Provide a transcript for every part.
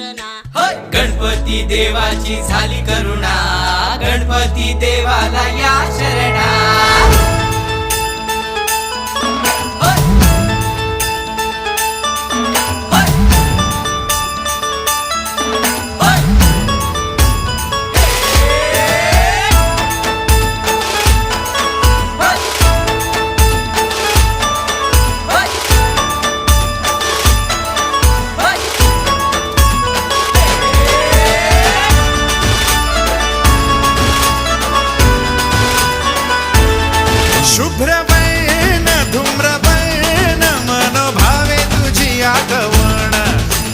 अर्चना. गणपती देवाची झाली करुणा, गणपती देवाला या शरणा. शुभ्रवर्ण धूम्रवर्ण मनोभावे तुझी आगवण.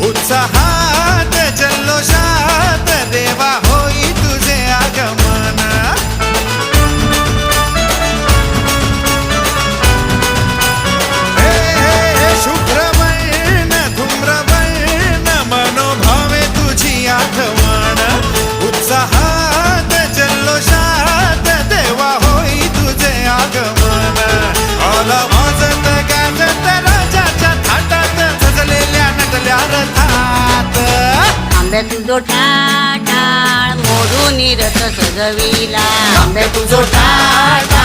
उत्साहात जल्लोषात देवा होई तुझे आगमन. हे हे शुभ्रवर्ण धूम्रवर्ण मनोभावे तुझी आगवण. उत्साहात जल्लोषात देवा होई तुझे आगमन. आला वाजत गाजत राजाच्या थाटात सजलेल्या नटल्या रथात. आंब्या तुझो टाळ मोडून रथ सजविला. आंबे तुझो टाटा